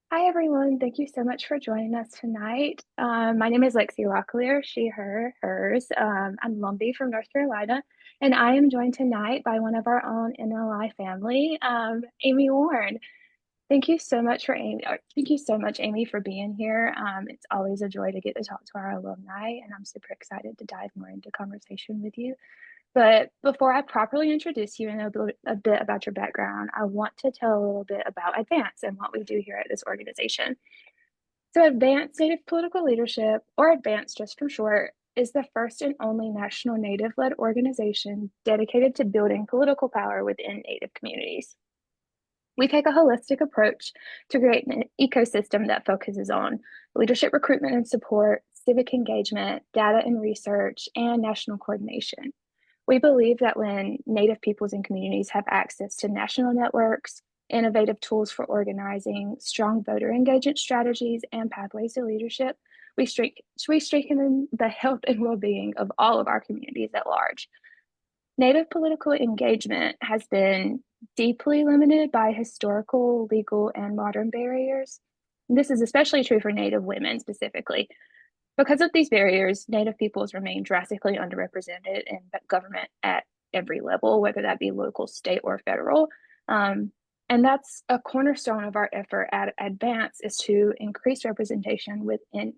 Hi, everyone. Thank you so much for joining us tonight. My name is Lexy Locklear, she, her, hers. I'm Lumbee from North Carolina, and I am joined tonight by one of our own NLI family, Amy Warne. Thank you so much for Amy. Thank you so much, Amy, for being here. It's always a joy to get to talk to our alumni, and I'm super excited to dive more into conversation with you. But before I properly introduce you and a bit about your background, I want to tell a little bit about Advance and what we do here at this organization. So, Advanced Native Political Leadership, or Advance just for short, is the first and only national Native led organization dedicated to building political power within Native communities. We take a holistic approach to create an ecosystem that focuses on leadership recruitment and support, civic engagement, data and research, and national coordination. We believe that when Native peoples and communities have access to national networks, innovative tools for organizing, strong voter engagement strategies, and pathways to leadership, we strengthen the health and well being of all of our communities at large. Native political engagement has been deeply limited by historical, legal, and modern barriers. This is especially true for Native women specifically. Because of these barriers, Native peoples remain drastically underrepresented in government at every level, whether that be local, state, or federal. Um, and that's a cornerstone of our effort at Advance is to increase representation within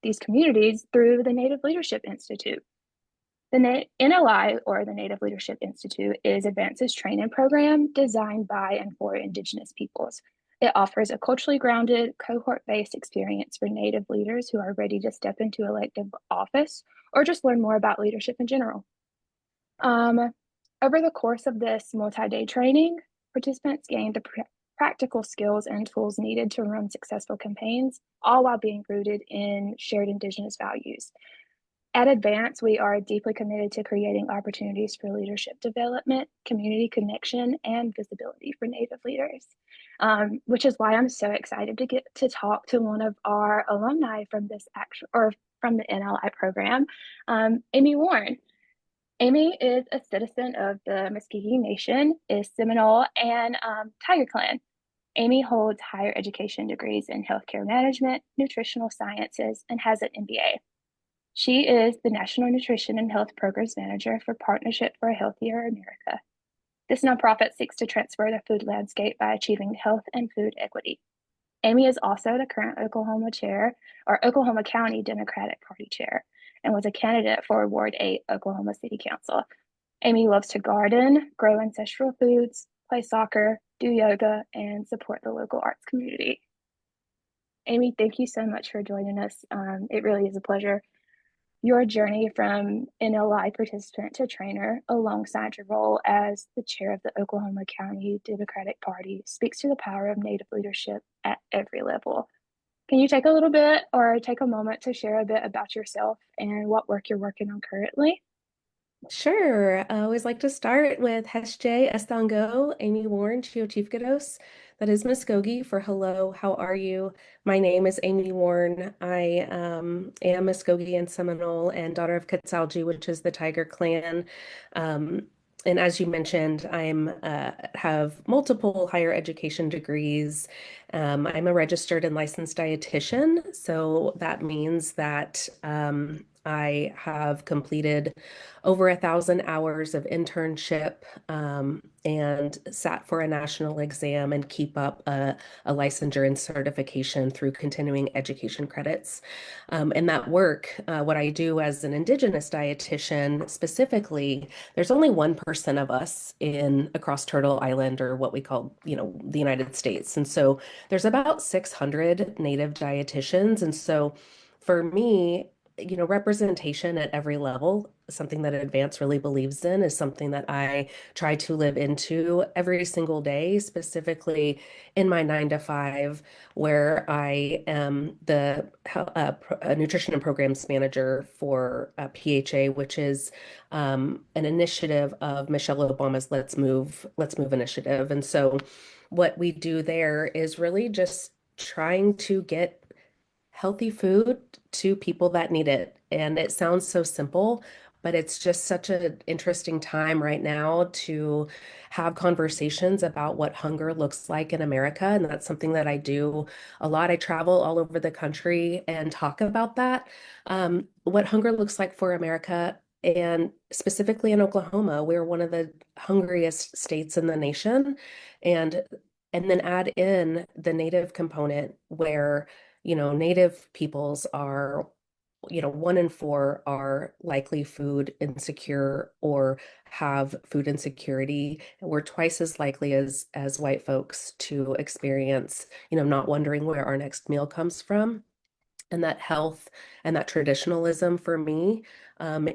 these communities through the Native Leadership Institute. The NLI, or the Native Leadership Institute, is Advance's training program designed by and for Indigenous peoples. It offers a culturally grounded, cohort based experience for Native leaders who are ready to step into elective office or just learn more about leadership in general. Um, Over the course of this multi day training, participants gain the practical skills and tools needed to run successful campaigns, all while being rooted in shared Indigenous values. At Advance, we are deeply committed to creating opportunities for leadership development, community connection, and visibility for Native leaders, which is why I'm so excited to get to talk to one of our alumni from this actual or from the NLI program, Amy Warne. Amy is a citizen of the Muscogee Nation, is Seminole, and Tiger Clan. Amy holds higher education degrees in healthcare management, nutritional sciences, and has an MBA. She is the National Nutrition and Health Programs Manager for Partnership for a Healthier America. This nonprofit seeks to transfer the food landscape by achieving health and food equity. Amy is also the current Oklahoma chair or Oklahoma County Democratic Party chair and was a candidate for Ward 8 Oklahoma City Council. Amy loves to garden, grow ancestral foods, play soccer, do yoga, and support the local arts community. Amy, thank you so much for joining us. It really is a pleasure. Your journey from NLI participant to trainer, alongside your role as the chair of the Oklahoma County Democratic Party, speaks to the power of Native leadership at every level. Can you take a little bit or take a moment to share a bit about yourself and what work you're working on currently? Sure. I always like to start with Hesje Estango, Amy Warren, Chio Chiefkados. That is Muscogee for hello, how are you? My name is Amy Warren. I am Muscogee and Seminole and daughter of Catsalji, which is the Tiger Clan. Um, and as you mentioned, I'm have multiple higher education degrees. I'm a registered and licensed dietitian, so that means that I have completed over 1,000 hours of internship and sat for a national exam and keep up a licensure and certification through continuing education credits. In that work, what I do as an Indigenous dietitian specifically, there's only 1% of us in across Turtle Island or what we call, the United States. And so there's about 600 Native dietitians. And so for me, representation at every level, something that Advance really believes in, is something that I try to live into every single day, specifically in my 9 to 5, where I am the nutrition and programs manager for PHA, which is an initiative of Michelle Obama's Let's Move initiative. And so what we do there is really just trying to get healthy food to people that need it. And it sounds so simple, but it's just such an interesting time right now to have conversations about what hunger looks like in America. And that's something that I do a lot. I travel all over the country and talk about that, what hunger looks like for America. And specifically in Oklahoma, we're one of the hungriest states in the nation. And and then add in the native component where, native peoples are, 1 in 4 are likely food insecure or have food insecurity. And we're twice as likely as white folks to experience, not wondering where our next meal comes from. And that health and that traditionalism for me,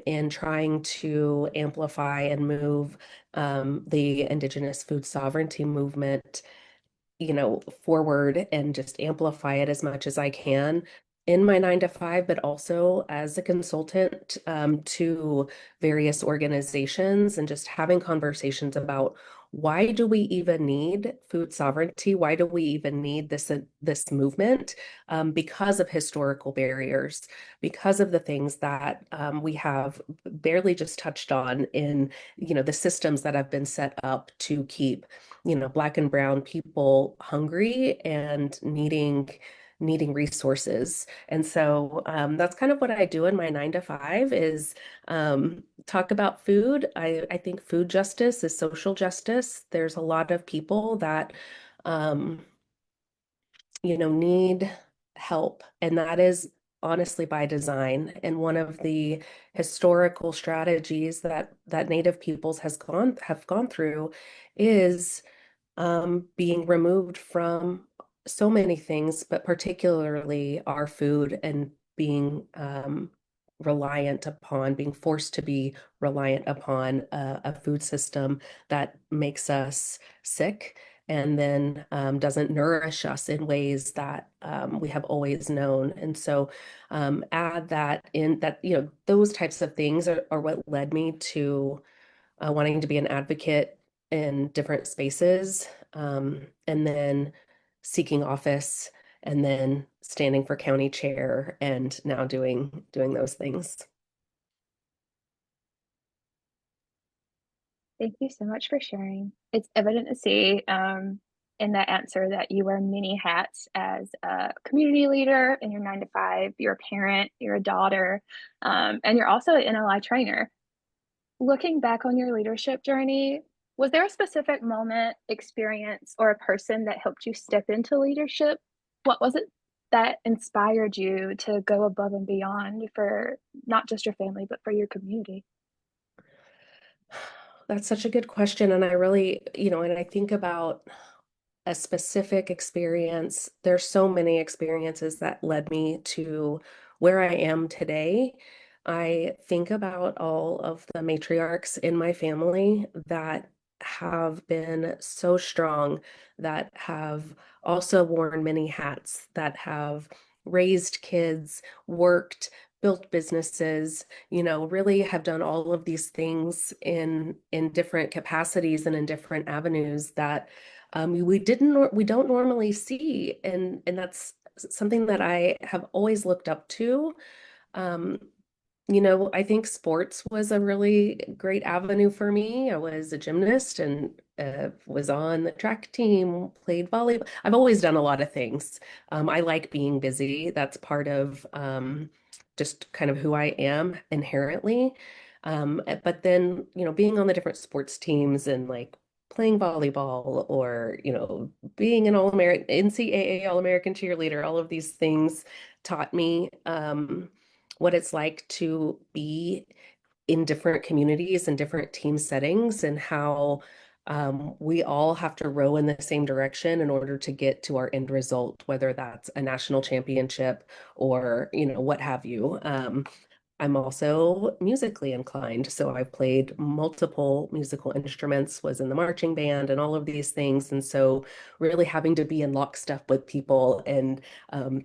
in trying to amplify and move the Indigenous food sovereignty movement, forward and just amplify it as much as I can in my 9 to 5, but also as a consultant to various organizations and just having conversations about why do we even need food sovereignty? Why do we even need this movement? Because of historical barriers, because of the things that we have barely just touched on in, the systems that have been set up to keep Black and brown people hungry and needing resources. And so that's kind of what I do in my 9 to 5 is talk about food. I think food justice is social justice. There's a lot of people that um, need help, and that is honestly by design. And one of the historical strategies that Native peoples have gone through is being removed from so many things, but particularly our food, and being forced to be reliant upon a food system that makes us sick and then doesn't nourish us in ways that we have always known. And so add that in that, those types of things are what led me to wanting to be an advocate in different spaces, and then seeking office, and then standing for county chair, and now doing those things. Thank you so much for sharing. It's evident to see in that answer that you wear many hats as a community leader in your 9 to 5. You're a parent, you're a daughter, and you're also an NLI trainer. Looking back on your leadership journey, was there a specific moment, experience, or a person that helped you step into leadership? What was it that inspired you to go above and beyond for not just your family, but for your community? That's such a good question. And I really, and I think about a specific experience. There's so many experiences that led me to where I am today. I think about all of the matriarchs in my family that have been so strong, that have also worn many hats, that have raised kids, worked, built businesses, really have done all of these things in different capacities and in different avenues that we don't normally see, and that's something that I have always looked up to. Um, I think sports was a really great avenue for me. I was a gymnast and was on the track team, played volleyball. I've always done a lot of things. I like being busy. That's part of just kind of who I am inherently. But then, being on the different sports teams and like playing volleyball or, being an All-American, NCAA All-American cheerleader, all of these things taught me what it's like to be in different communities and different team settings, and how we all have to row in the same direction in order to get to our end result, whether that's a national championship or, what have you. I'm also musically inclined, so I've played multiple musical instruments, was in the marching band and all of these things. And so really having to be in lockstep with people, and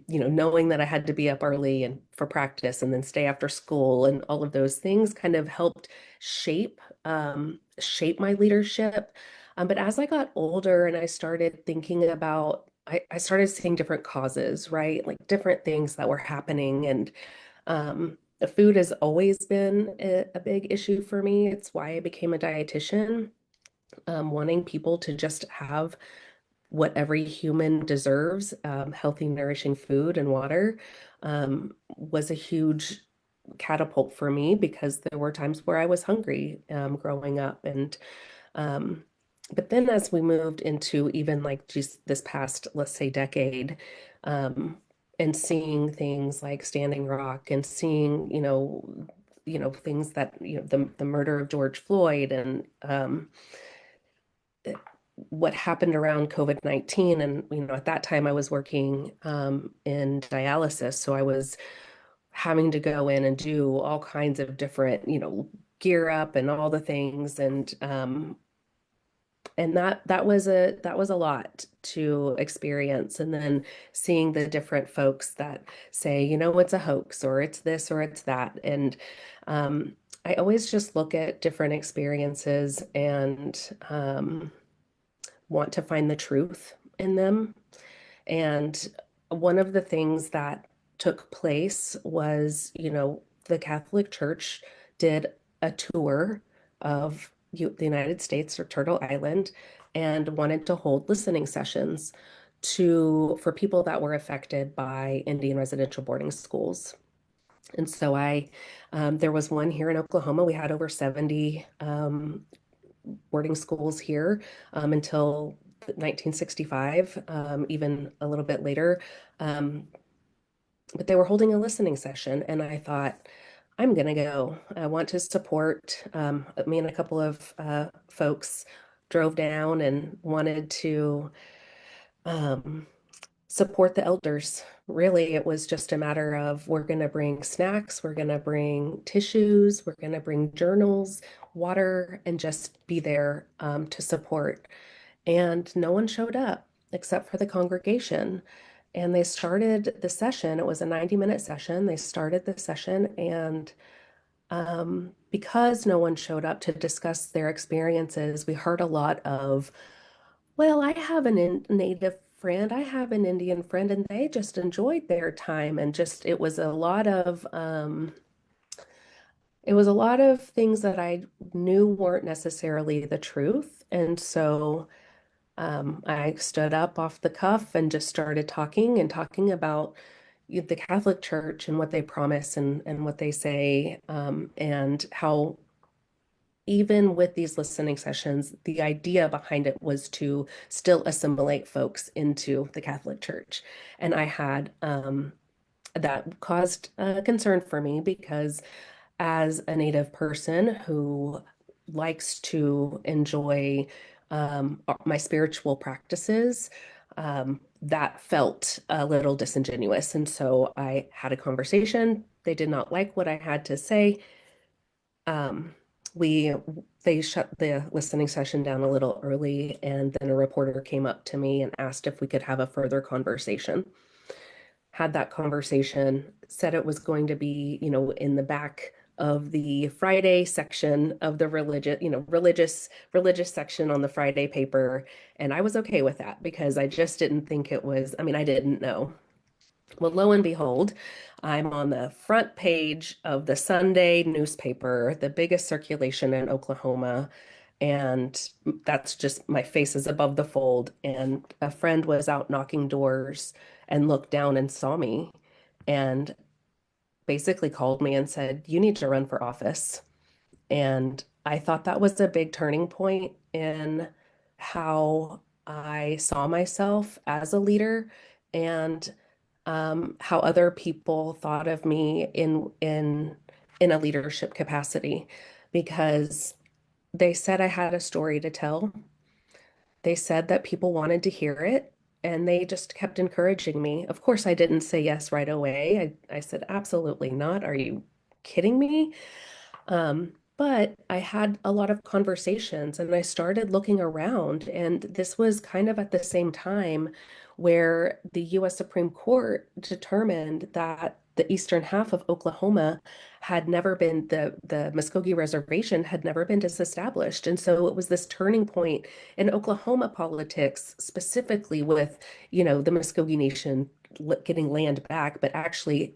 knowing that I had to be up early and for practice and then stay after school, and all of those things kind of helped shape my leadership. But as I got older and I started thinking about, I started seeing different causes, right? Like different things that were happening. And Food has always been a big issue for me. It's why I became a dietitian, wanting people to just have what every human deserves, healthy, nourishing food and water, was a huge catapult for me because there were times where I was hungry, growing up. Um, but then as we moved into even like just this past, let's say, decade, um, and seeing things like Standing Rock and seeing, things that, the murder of George Floyd and what happened around COVID-19. And, at that time I was working in dialysis. So I was having to go in and do all kinds of different, gear up and all the things. And that was a lot to experience. And then seeing the different folks that say, it's a hoax or it's this or it's that. And I always just look at different experiences and want to find the truth in them. And one of the things that took place was, the Catholic Church did a tour of the United States or Turtle Island and wanted to hold listening sessions for people that were affected by Indian residential boarding schools. And so there was one here in Oklahoma. We had over 70 boarding schools here until 1965, even a little bit later. Um, but they were holding a listening session, and I thought, I'm going to go. I want to support. Me and a couple of folks drove down and wanted to um, support the elders. Really, it was just a matter of we're going to bring snacks, we're going to bring tissues, we're going to bring journals, water, and just be there to support. And no one showed up except for the congregation. And they started the session. It was a 90-minute session. They started the session, and because no one showed up to discuss their experiences, we heard a lot of, well, I have native friend, I have an Indian friend, and they just enjoyed their time. And just, it was a lot of things that I knew weren't necessarily the truth. And so I stood up off the cuff and just started talking and talking about the Catholic Church and what they promise and what they say, and how even with these listening sessions, the idea behind it was to still assimilate folks into the Catholic Church. And I had that caused concern for me because as a Native person who likes to enjoy my spiritual practices, that felt a little disingenuous. And so I had a conversation. They did not like what I had to say. Um, we they shut the listening session down a little early, and then a reporter came up to me and asked if we could have a further conversation. Had that conversation, said it was going to be, in the back of the Friday section of the religious section on the Friday paper. And I was okay with that because I just didn't think it was, I mean, I didn't know. Well, lo and behold, I'm on the front page of the Sunday newspaper, the biggest circulation in Oklahoma. And that's just my face is above the fold. And a friend was out knocking doors and looked down and saw me and basically called me and said, "You need to run for office." And I thought that was a big turning point in how I saw myself as a leader and how other people thought of me in a leadership capacity, because they said I had a story to tell. They said that people wanted to hear it, and they just kept encouraging me. Of course, I didn't say yes right away. I said, absolutely not. Are you kidding me? But I had a lot of conversations and I started looking around, and this was kind of at the same time where the US Supreme Court determined that the eastern half of Oklahoma had never been the Muscogee Reservation had never been disestablished. And so it was this turning point in Oklahoma politics, specifically with, the Muscogee Nation getting land back, but actually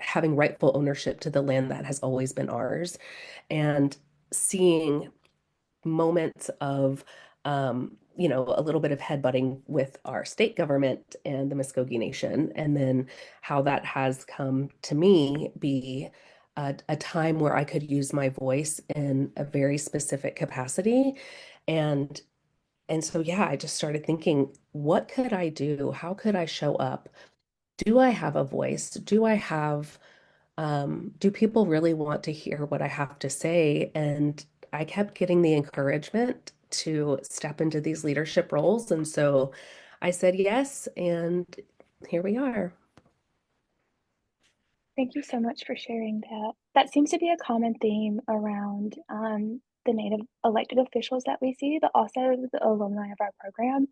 having rightful ownership to the land that has always been ours, and seeing moments of a little bit of headbutting with our state government and the Muscogee Nation, and then how that has come to me be a time where I could use my voice in a very specific capacity. And so yeah, I just started thinking, what could I do? How could I show up? Do I have a voice? Do people really want to hear what I have to say? And I kept getting the encouragement to step into these leadership roles. And so I said yes, and here we are. Thank you so much for sharing that. That seems to be a common theme around the Native elected officials that we see, but also the alumni of our program.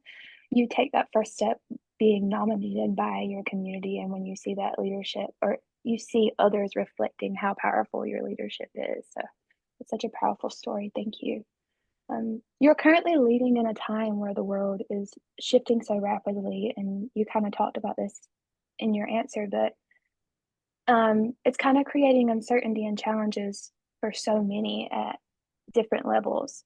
You take that first step being nominated by your community, and when you see that leadership, or you see others reflecting how powerful your leadership is. So it's such a powerful story. Thank you. You're currently leading in a time where the world is shifting so rapidly, and you kind of talked about this in your answer, but it's kind of creating uncertainty and challenges for so many at different levels.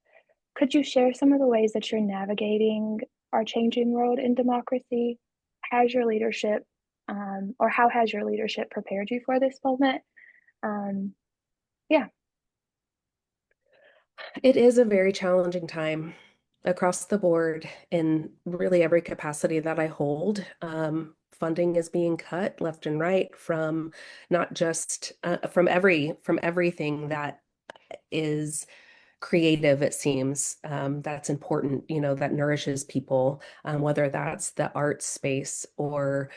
Could you share some of the ways that you're navigating our changing world in democracy? Has your leadership, or how has your leadership prepared you for this moment? Um, yeah, It is a very challenging time across the board in really every capacity that I hold. Funding is being cut left and right from not just from everything that is creative, it seems, that's important, that nourishes people, whether that's the art space or,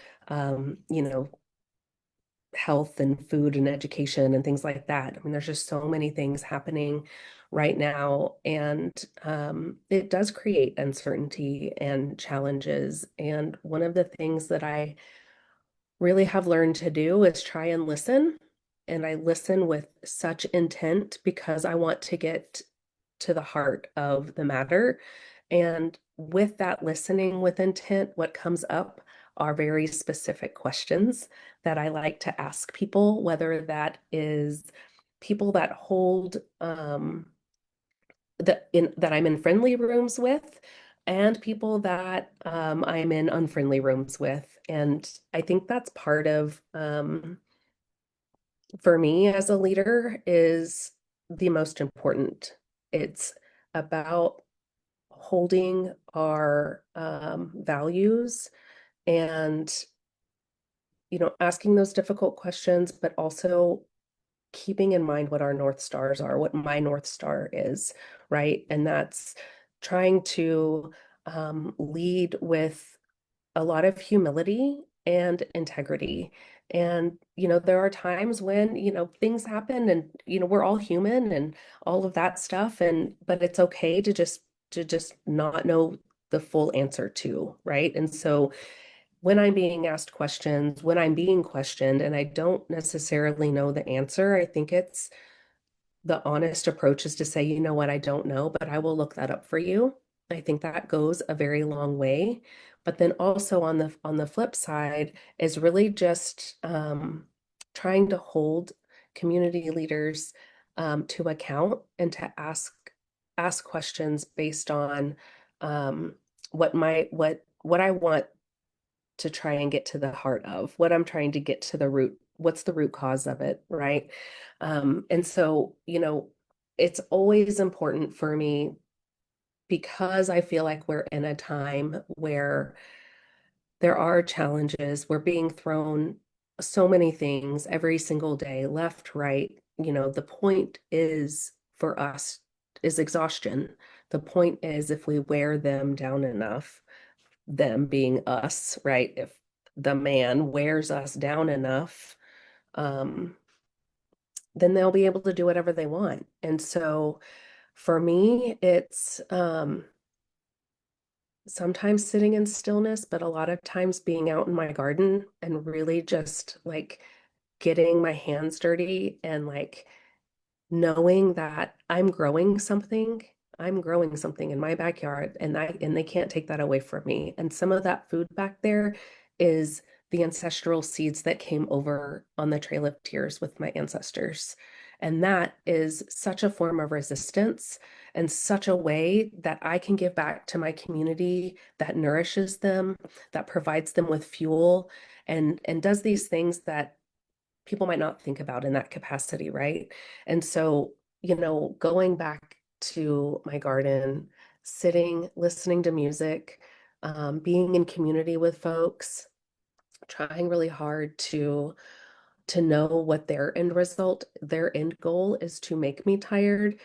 health and food and education and things like that. I mean, there's just so many things happening right now, and it does create uncertainty and challenges. And one of the things that I really have learned to do is try and listen. And I listen with such intent because I want to get to the heart of the matter. And with that listening with intent, what comes up are very specific questions that I like to ask people, whether that is people that hold that I'm in friendly rooms with, and people that I'm in unfriendly rooms with. And I think that's part of for me as a leader is the most important. It's about holding our values and asking those difficult questions, but also keeping in mind what our North Stars are, what my North Star is, right? And that's trying to lead with a lot of humility and integrity. And, there are times when, things happen and, we're all human and all of that stuff. But it's okay to just not know the full answer to, right? And so when I'm being asked questions, when I'm being questioned and I don't necessarily know the answer, I think it's the honest approach is to say, you know what, I don't know, but I will look that up for you. I think that goes a very long way. But then also on the flip side is really just trying to hold community leaders to account and to ask questions based on what I want to try and get to the heart of, what I'm trying to get to the root, what's the root cause of it, right? And so, it's always important for me because I feel like we're in a time where there are challenges. We're being thrown so many things every single day, left, right. The point is for us is exhaustion. The point is if we wear them down enough, them being us, right? If the man wears us down enough, um, then they'll be able to do whatever they want. And so for me, it's sometimes sitting in stillness, but a lot of times being out in my garden and really just like getting my hands dirty and like knowing that I'm growing something. I'm growing something in my backyard and they can't take that away from me. And some of that food back there is the ancestral seeds that came over on the Trail of Tears with my ancestors. And that is such a form of resistance and such a way that I can give back to my community that nourishes them, that provides them with fuel, and does these things that people might not think about in that capacity, right? And so, going back to my garden, sitting, listening to music, being in community with folks, trying really hard to know what their end result, their end goal is to make me tired,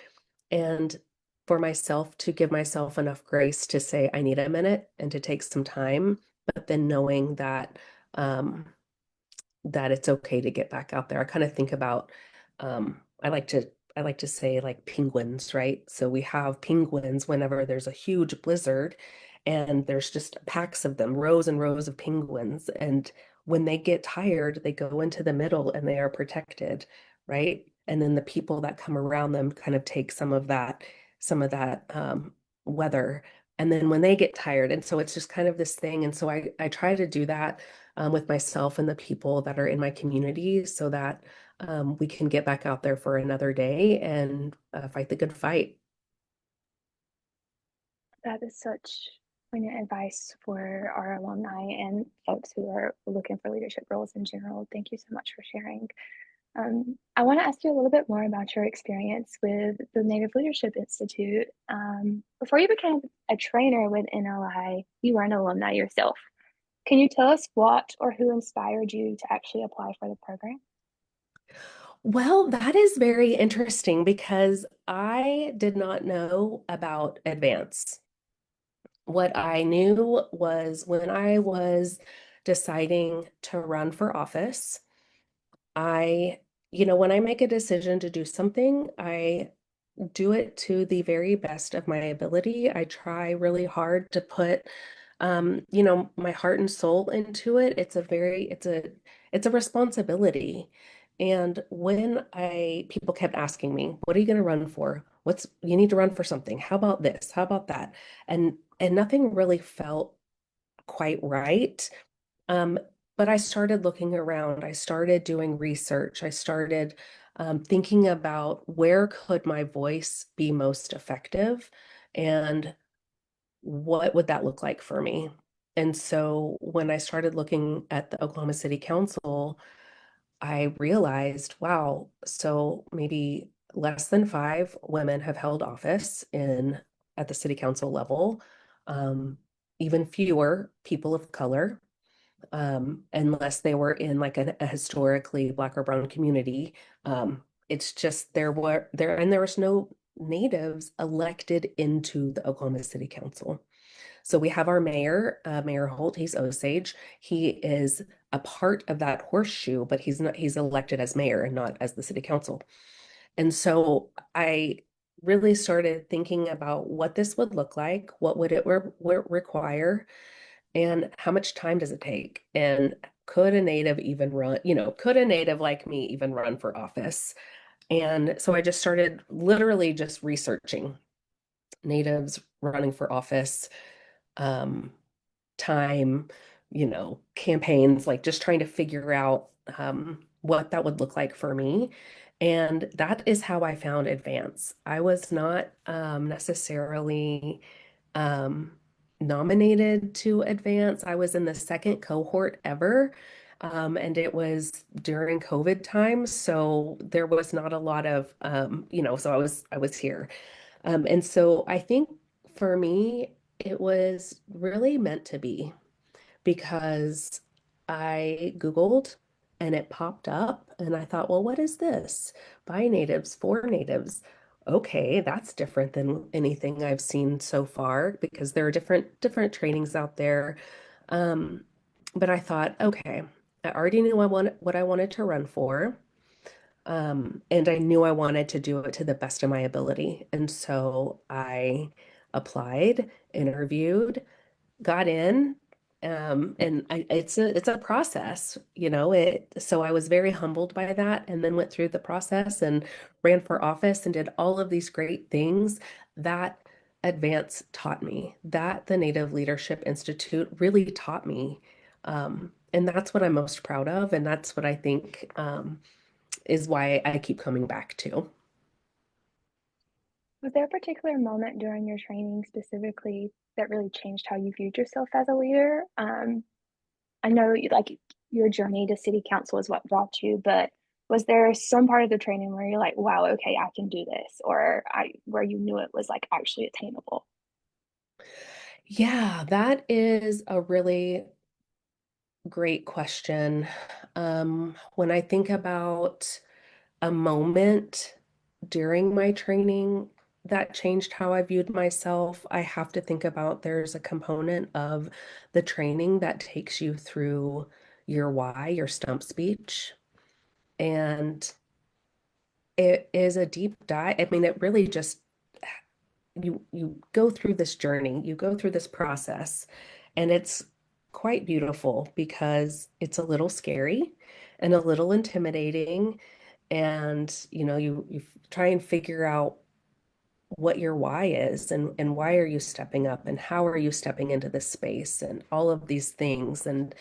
and for myself to give myself enough grace to say I need a minute and to take some time, but then knowing um that it's okay to get back out there. I kind of think about I like to say like penguins, right? So we have penguins whenever there's a huge blizzard and there's just packs of them, rows and rows of penguins. And when they get tired, they go into the middle and they are protected, right? And then the people that come around them kind of take some of that weather. And then when they get tired, and so it's just kind of this thing. And so I try to do that with myself and the people that are in my community so that we can get back out there for another day and fight the good fight. That is such poignant advice for our alumni and folks who are looking for leadership roles in general. Thank you so much for sharing. I want to ask you a little bit more about your experience with the Native Leadership Institute. Before you became a trainer with NLI, you were an alumni yourself. Can you tell us what or who inspired you to actually apply for the program? Well, that is very interesting because I did not know about advance. What I knew was when I was deciding to run for office, I, when I make a decision to do something, I do it to the very best of my ability. I try really hard to put my heart and soul into it. It's a responsibility. And when I people kept asking me, what are you going to run for? You need to run for something. How about this? How about that? And nothing really felt quite right. Um, but I started looking around. I started doing research. I started thinking about where could my voice be most effective and what would that look like for me? And so when I started looking at the Oklahoma City Council, I realized, wow, so maybe less than five women have held office in at the city council level, um, even fewer people of color, unless they were in like a historically Black or brown community. It's just there was no natives elected into the Oklahoma City Council. So we have our mayor, Mayor Holt. He's Osage. He is a part of that horseshoe, but he's elected as mayor and not as the city council. And so I really started thinking about what this would look like, what would it require, and how much time does it take? And could a native even run, could a native like me even run for office? And so I just started literally just researching natives running for office, um, time, campaigns, like just trying to figure out what that would look like for me. And that is how I found Advance. I was not necessarily um, nominated to Advance. I was in the second cohort ever. And it was during COVID times, so there was not a lot of, so I was here. And so I think for me, it was really meant to be because I Googled and it popped up and I thought, well, what is this? By natives, for natives. Okay, that's different than anything I've seen so far because there are different trainings out there. Um, but I thought, okay, I already knew what I wanted to run for. And I knew I wanted to do it to the best of my ability. And so I applied, interviewed, got in, and it's a process, so I was very humbled by that and then went through the process and ran for office and did all of these great things that Advance taught me, that the Native Leadership Institute really taught me. And that's what I'm most proud of. And that's what I think is why I keep coming back to. Was there a particular moment during your training specifically that really changed how you viewed yourself as a leader? I know like your journey to city council is what brought you, but was there some part of the training where you're like, wow, okay, I can do this, or where you knew it was like actually attainable? Yeah, that is a really great question. When I think about a moment during my training that changed how I viewed myself, I have to think about there's a component of the training that takes you through your why, your stump speech. And it is a deep dive. I mean, it really just you go through this journey, you go through this process, and it's quite beautiful because it's a little scary and a little intimidating. And you try and figure out what your why is and why are you stepping up and how are you stepping into this space and all of these things. And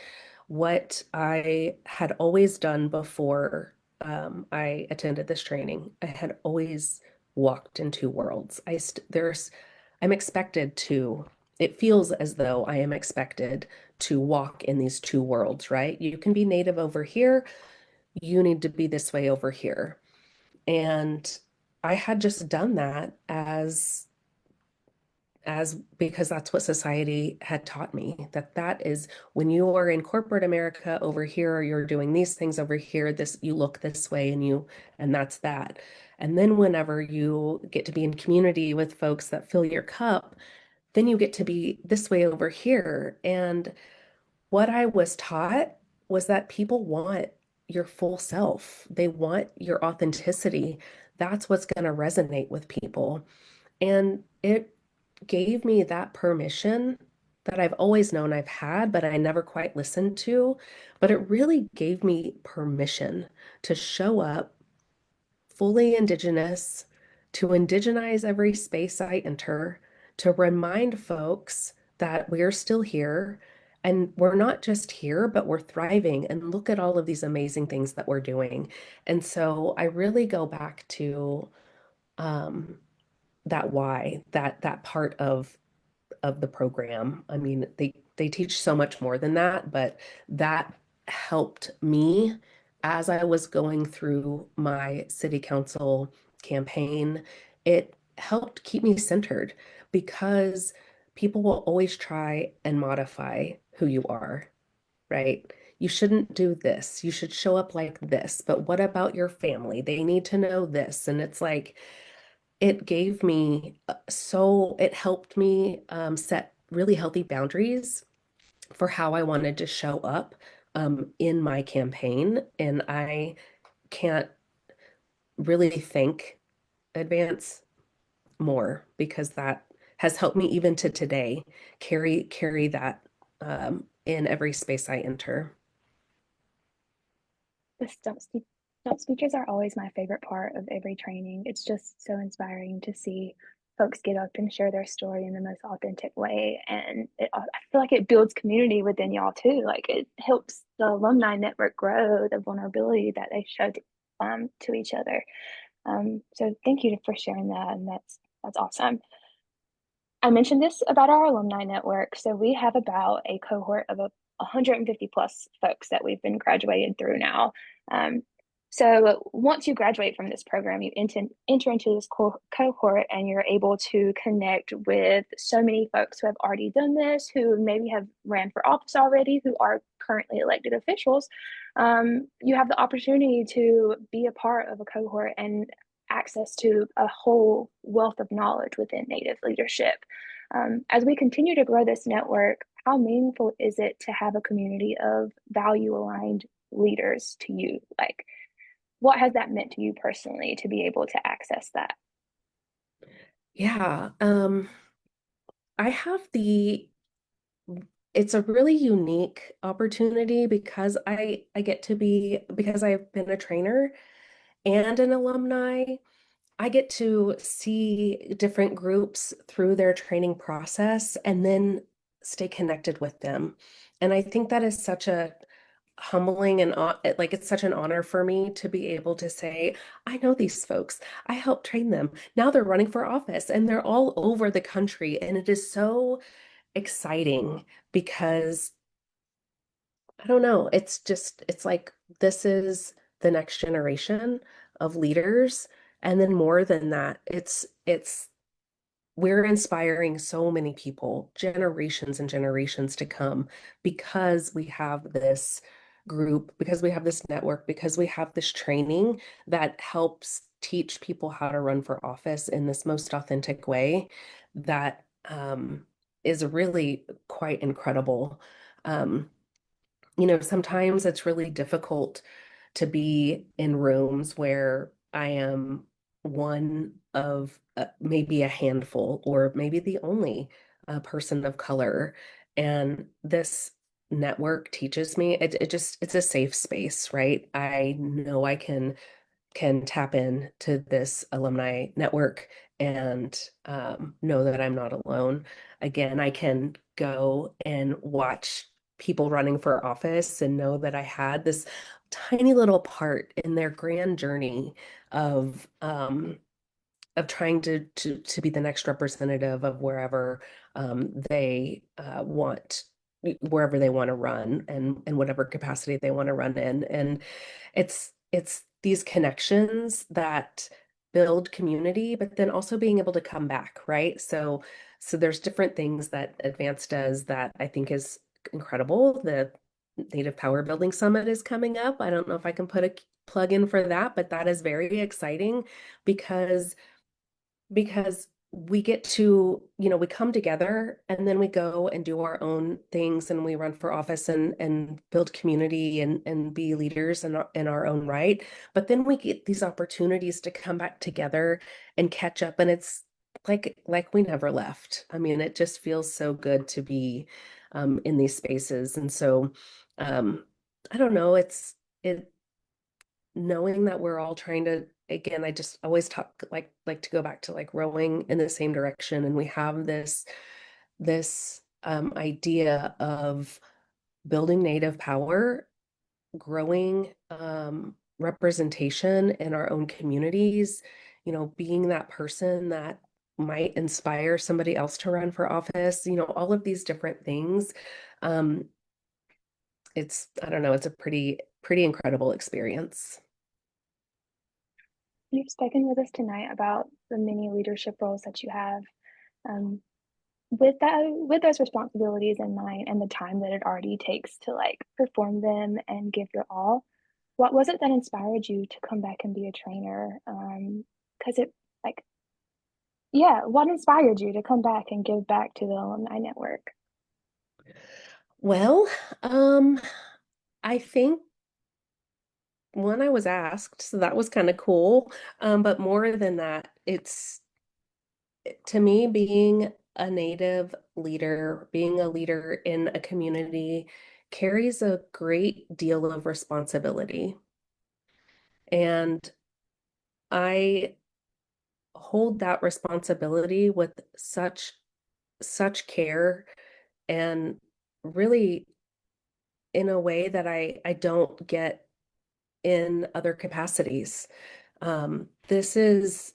what I had always done before I attended this training, I had always walked in two worlds. I'm expected to, it feels as though I am expected to walk in these two worlds, right? You can be native over here, you need to be this way over here. And I had just done that as because that's what society had taught me, that is when you are in corporate America over here, you're doing these things over here, this you look this way and that's that. And then whenever you get to be in community with folks that fill your cup, then you get to be this way over here. And what I was taught was that people want your full self. They want your authenticity. That's what's going to resonate with people. And it gave me that permission that I've always known I've had, but I never quite listened to. But it really gave me permission to show up fully Indigenous, to indigenize every space I enter, to remind folks that we're still here and we're not just here, but we're thriving. And look at all of these amazing things that we're doing. And so I really go back to um, that why, that part of the program. I mean, they teach so much more than that, but that helped me as I was going through my city council campaign. It helped keep me centered because people will always try and modify who you are, right? You shouldn't do this. You should show up like this. But what about your family? They need to know this. And it's like, it gave me it helped me set really healthy boundaries for how I wanted to show up in my campaign. And I can't really thank Advance more because that has helped me even to today carry that in every space I enter. The stump speeches are always my favorite part of every training. It's just so inspiring to see folks get up and share their story in the most authentic way. And I feel like it builds community within y'all too. Like it helps the alumni network grow the vulnerability that they show to each other. So thank you for sharing that. And that's awesome. I mentioned this about our alumni network. So we have about a cohort of 150 plus folks that we've been graduated through now. Um, so once you graduate from this program, you enter into this cohort and you're able to connect with so many folks who have already done this, who maybe have ran for office already, who are currently elected officials. You have the opportunity to be a part of a cohort and access to a whole wealth of knowledge within Native leadership. As we continue to grow this network, how meaningful is it to have a community of value aligned leaders to you? Like, what has that meant to you personally to be able to access that? Yeah, I have the it's a really unique opportunity because I get to be because I've been a trainer and an alumni. I get to see different groups through their training process and then stay connected with them. And I think that is such humbling and like it's such an honor for me to be able to say, I know these folks. I helped train them. Now they're running for office and they're all over the country. And it is so exciting because I don't know, it's like this is the next generation of leaders. And then more than that, it's we're inspiring so many people, generations and generations to come, because we have this group, because we have this network, because we have this training that helps teach people how to run for office in this most authentic way that is really quite incredible. Um, sometimes it's really difficult to be in rooms where I am one of maybe a handful or maybe the only person of color. And this network teaches me it's a safe space, right? I know I can tap in to this alumni network and know that I'm not alone. Again, I can go and watch people running for office and know that I had this tiny little part in their grand journey of um, of trying to be the next representative of they want wherever they want to run and whatever capacity they want to run in. And it's these connections that build community, but then also being able to come back, right? So there's different things that Advance does that I think is incredible. The Native Power Building Summit is coming up. I don't know if I can put a plug in for that, but that is very exciting because we get to, we come together and then we go and do our own things and we run for office and build community and be leaders in our own right. But then we get these opportunities to come back together and catch up and it's like we never left. I mean, it just feels so good to be in these spaces. And so um I don't know, it knowing that we're all trying to, again, I just always talk like to go back to like rowing in the same direction, and we have this idea of building native power, growing representation in our own communities, being that person that might inspire somebody else to run for office, all of these different things. um I don't know, it's a pretty incredible experience. You've spoken with us tonight about the many leadership roles that you have. Um, with those responsibilities in mind and the time that it already takes to like perform them and give your all, what was it that inspired you to come back and be a trainer? Because it like yeah, what inspired you to come back and give back to the alumni network? Well, um, I think one I was asked, so that was kind of cool. But more than that, it's to me being a native leader, being a leader in a community carries a great deal of responsibility. And I hold that responsibility with such care and really in a way that I don't get in other capacities. This is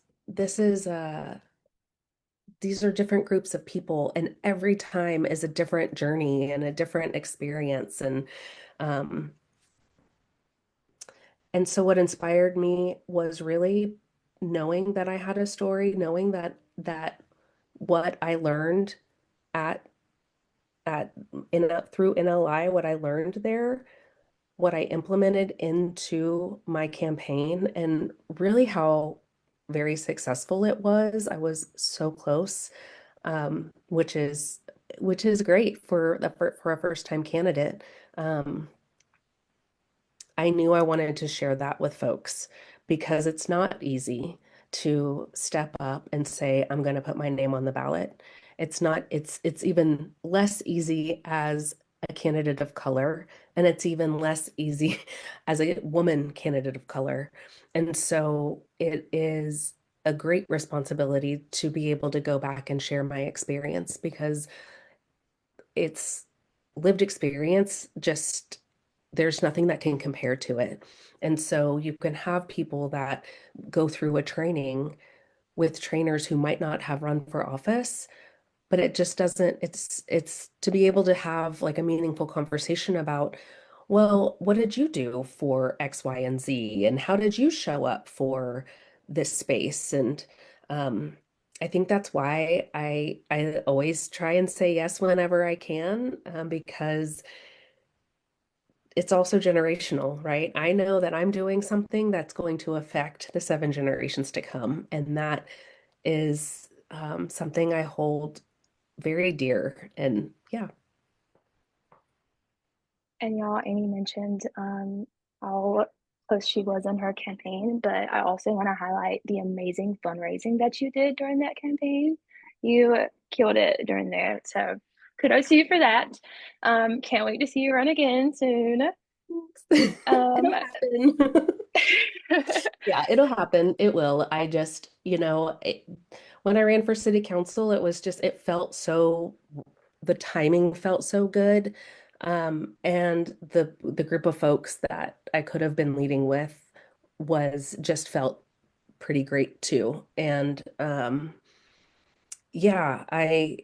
these are different groups of people, and every time is a different journey and a different experience. Um, and so what inspired me was really knowing that I had a story, knowing that what I learned at at through NLI, what I learned there, what I implemented into my campaign, and really how very successful it was. I was so close, which is great for a first time candidate. Um, I knew I wanted to share that with folks because it's not easy to step up and say, I'm going to put my name on the ballot. It's not, it's even less easy as a candidate of color, and it's even less easy as a woman candidate of color. And so it is a great responsibility to be able to go back and share my experience because it's lived experience just there's nothing that can compare to it. And so you can have people that go through a training with trainers who might not have run for office, but it just doesn't, it's to be able to have like a meaningful conversation about, well, what did you do for X, Y, and Z? And how did you show up for this space? And I think that's why I always try and say yes whenever I can, because it's also generational, right? I know that I'm doing something that's going to affect the 7 generations to come, and that is something I hold very dear. And yeah. And y'all, Amy mentioned how close she was in her campaign, but I also want to highlight the amazing fundraising that you did during that campaign. You killed it during there. So kudos to you for that. Can't wait to see you run again soon. Um, It'll happen. Yeah, it'll happen. It will. I just, when I ran for city council, it was just, it felt so, the timing felt so good. And the group of folks that I could have been leading with was just felt pretty great too. And yeah, I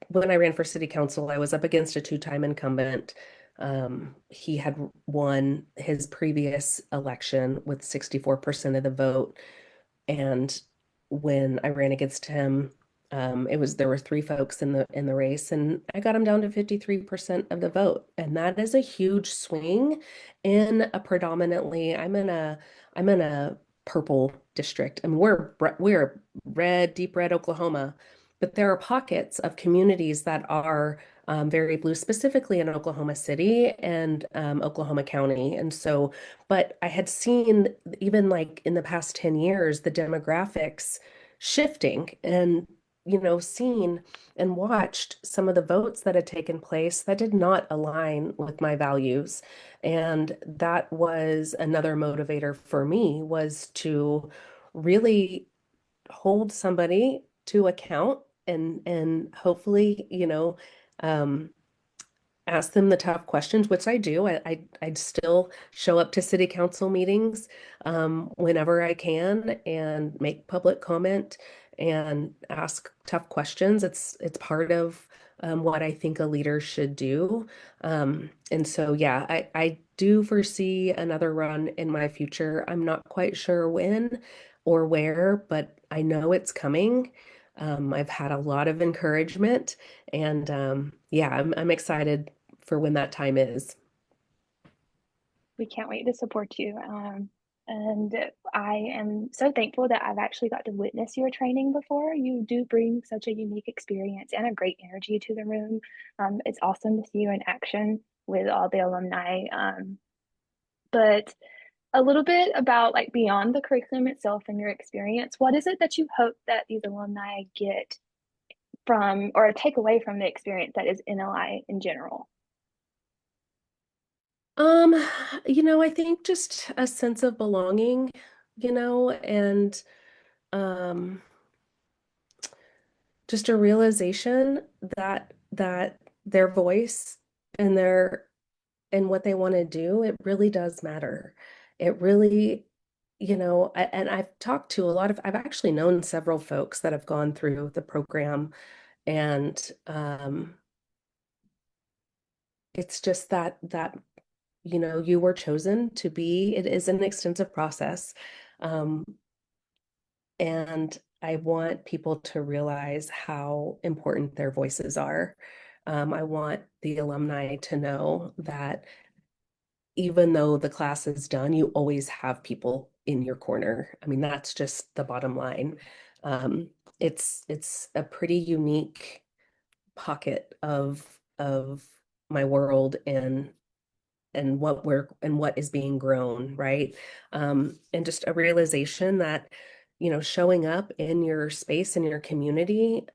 when I ran for city council, I was up against a two-time incumbent. He had won his previous election with 64% of the vote. And when I ran against him, there were three folks in the race, and I got him down to 53% of the vote. And that is a huge swing in a predominantly, I'm in a purple district. I mean, we're red, deep red Oklahoma, but there are pockets of communities that are very blue, specifically in Oklahoma City and Oklahoma County. And so, but I had seen even like in the past 10 years, the demographics shifting and, seen and watched some of the votes that had taken place that did not align with my values. And that was another motivator for me, was to really hold somebody to account and hopefully, um, ask them the tough questions, which I do. I still show up to city council meetings whenever I can and make public comment and ask tough questions. It's part of what I think a leader should do. And so, yeah, I do foresee another run in my future. I'm not quite sure when or where, but I know it's coming. I've had a lot of encouragement, and yeah, I'm excited for when that time is. we can't wait to support you. And I am so thankful that I've actually got to witness your training before. You do bring such a unique experience and a great energy to the room. It's awesome to see you in action with all the alumni. But a little bit about like beyond the curriculum itself and your experience, what is it that you hope that these alumni get from or take away from the experience that is NLI in general? Um, I think just a sense of belonging, and um, just a realization that their voice and and what they want to do, it really does matter. It really, and I've talked to a lot of, I've actually known several folks that have gone through the program, and it's just that you were chosen to be, it is an extensive process. Um, and I want people to realize how important their voices are. I want the alumni to know that even though the class is done, you always have people in your corner. I mean, that's just the bottom line. Um, it's a pretty unique pocket of my world and what is being grown, right? And just a realization that, showing up in your space in your community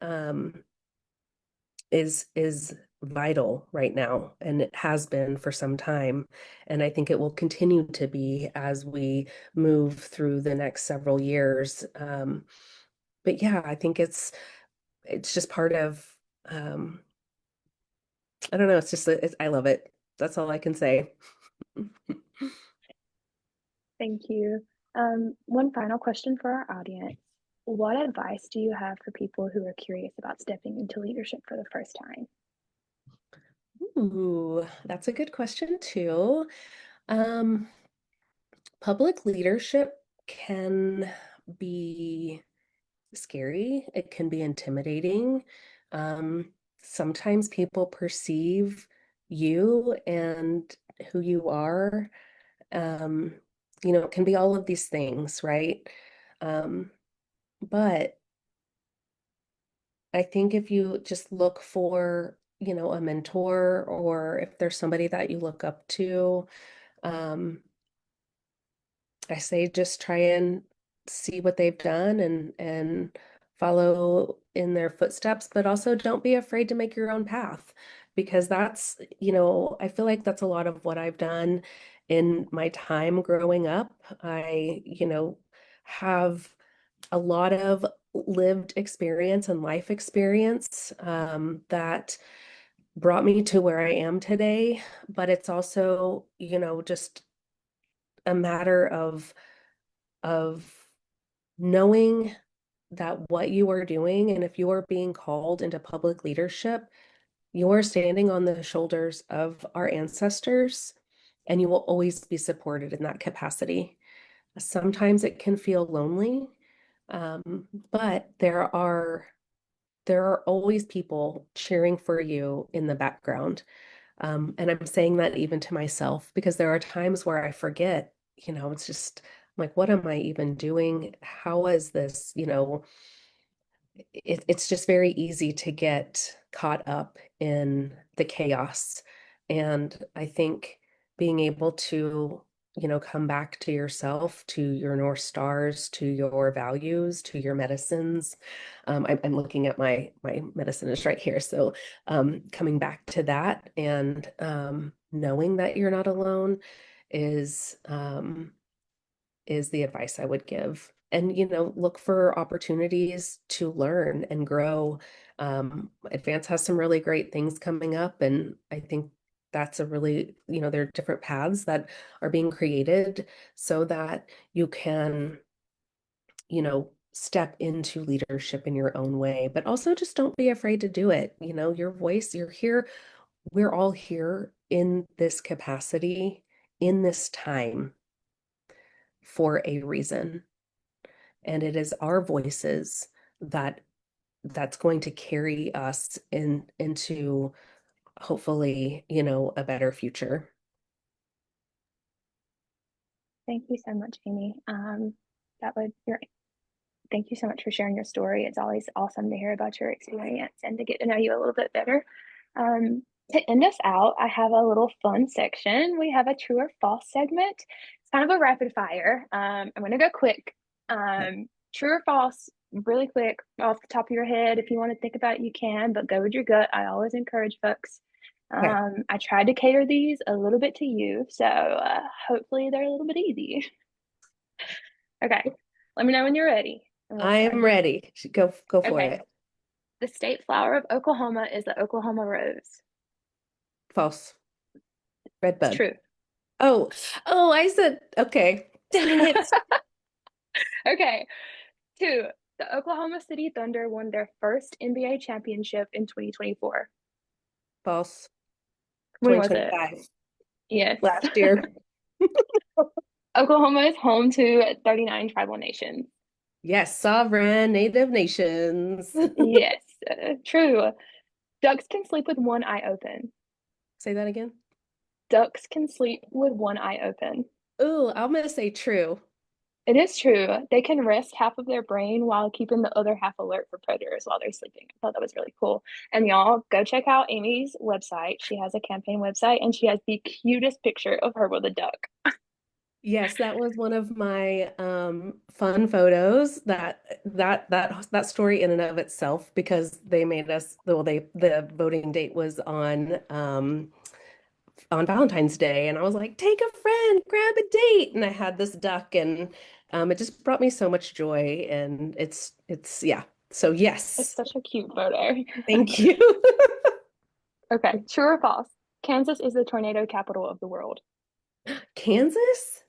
is vital right now, and it has been for some time, and I think it will continue to be as we move through the next several years. But yeah, I think it's just part of I don't know, it's just I love it. That's all I can say. Thank you. One final question for our audience. What advice do you have for people who are curious about stepping into leadership for the first time? Ooh, that's a good question too. Um, Public leadership can be scary. It can be intimidating. Um, Sometimes people perceive you and who you are. Um, it can be all of these things, right? Um, but I think if you just look for, a mentor or if there's somebody that you look up to, um, I say just try and see what they've done and follow in their footsteps, but also don't be afraid to make your own path because I feel like that's a lot of what I've done in my time growing up. I have a lot of lived experience and life experience that brought me to where I am today, but it's also, just a matter of knowing that what you are doing, and if you are being called into public leadership, you are standing on the shoulders of our ancestors, and you will always be supported in that capacity. Sometimes it can feel lonely, but there are always people cheering for you in the background. And I'm saying that even to myself because there are times where I forget, it's just like, what am I even doing? How is this, it's just very easy to get caught up in the chaos. And I think being able to, come back to yourself, to your North Stars, to your values, to your medicines. I'm looking at my medicine is right here. So coming back to that and knowing that you're not alone is is the advice I would give. And, look for opportunities to learn and grow. Advance has some really great things coming up. And I think that's a really, there are different paths that are being created so that you can, step into leadership in your own way, but also just don't be afraid to do it. Your voice, you're here. We're all here in this capacity, in this time for a reason. And it is our voices that's going to carry us into hopefully, a better future. Thank you so much, Amy. That would your Thank you so much for sharing your story. It's always awesome to hear about your experience and to get to know you a little bit better. Um, to end us out, I have a little fun section. We have a true or false segment. It's kind of a rapid fire. I'm going to go quick. Okay. True or false, really quick, off the top of your head. If you want to think about it, you can, but go with your gut. I always encourage folks. Okay. I tried to cater these a little bit to you, so hopefully they're a little bit easy. Okay, let me know when you're ready, and we'll I start. am ready. Go for Okay, it. the state flower of Oklahoma is the Oklahoma rose. False. Red It's bud. true. Oh, oh, I said okay. Dang it. Okay, two. The Oklahoma City Thunder won their first NBA championship in 2024. False. When was it? 2025. Yes. Last year. Oklahoma is home to 39 tribal nations. Yes, sovereign native nations. Yes, true. Ducks can sleep with one eye open. Say that again. Ducks can sleep with one eye open. Ooh, I'm gonna say true. It is true. They can rest half of their brain while keeping the other half alert for predators while they're sleeping. I thought that was really cool. And y'all go check out Amy's website. She has a campaign website and she has the cutest picture of her with a duck. Yes, that was one of my fun photos that story in and of itself because they made us the voting date was on Valentine's Day and I was like, take a friend, grab a date. And I had this duck and it just brought me so much joy and it's yeah. So It's yes, such a cute photo. thank you. Okay, true or false? Kansas is the tornado capital of the world. Kansas?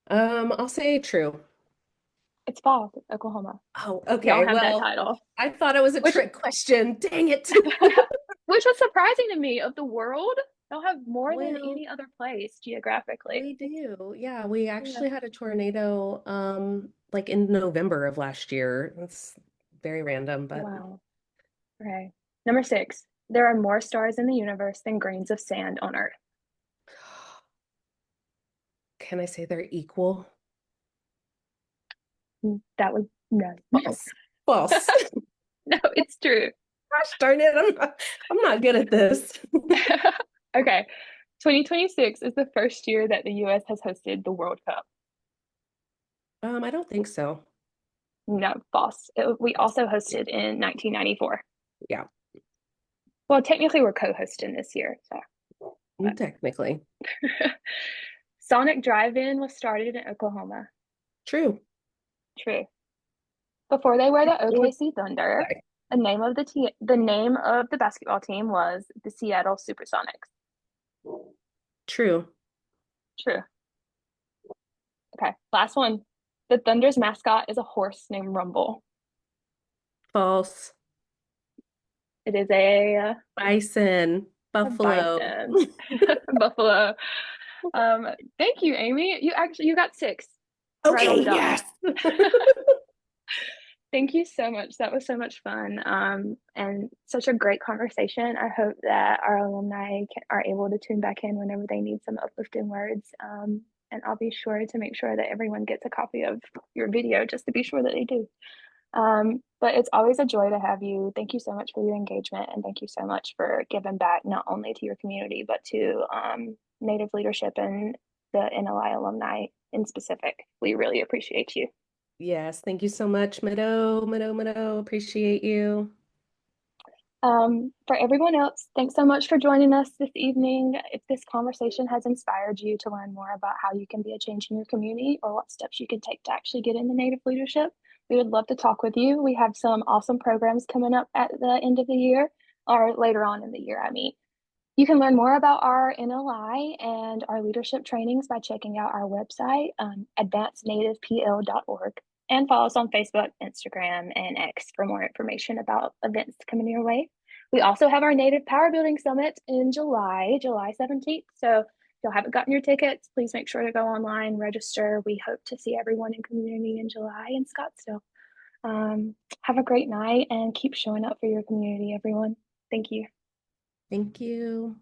I'll say true. It's false. It's Oklahoma. Oh, We don't okay. have that Well, title, I thought it was a which trick question. Dang it. which was surprising to me. Of the world, they'll have more than Well, any other place geographically. we do. Yeah, we Yeah. actually had a tornado like in November of last year. That's very random, but Wow. Okay. Number six. There are more stars in the universe than grains of sand on Earth. can I say they're equal? That was no. False. False. No, it's true. Gosh darn it. I'm not good at this. Okay. 2026 is the first year that the US has hosted the World Cup. I don't think so. No, false. We Yes. also hosted in 1994. Yeah, Well, technically, we're co-hosting this year. So, but. technically. Sonic Drive-In was started in Oklahoma. True. True. Before they were the Or OKC Thunder, die. the name of the basketball team was the Seattle Supersonics. True. True. Okay, last one. The Thunder's mascot is a horse named Rumble. False. It is Bison. a Buffalo. bison. Buffalo. Um, Thank you, Amy. You got six. Right on Okay, the dot. yes. Thank you so much. That was so much fun, and such a great conversation. I hope that our alumni are able to tune back in whenever they need some uplifting words. And I'll be sure to make sure that everyone gets a copy of your video just to be sure that they do. But it's always a joy to have you. Thank you so much for your engagement, and thank you so much for giving back not only to your community, but to Native leadership and the NLI alumni in specific. We really appreciate you. Yes, thank you so much, Meadow, Meadow, Meadow. Appreciate you. For everyone else, thanks so much for joining us this evening. If this conversation has inspired you to learn more about how you can be a change in your community or what steps you can take to actually get into Native leadership, we would love to talk with you. We have some awesome programs coming up at the end of the year or later on in the year, I mean. You can learn more about our NLI and our leadership trainings by checking out our website, advancednativepl.org, and follow us on Facebook, Instagram, and X for more information about events coming your way. We also have our Native Power Building Summit in July 17th. So if you haven't gotten your tickets, please make sure to go online, register. We hope to see everyone in community in July in Scottsdale. Have a great night and keep showing up for your community, everyone. Thank you. Thank you.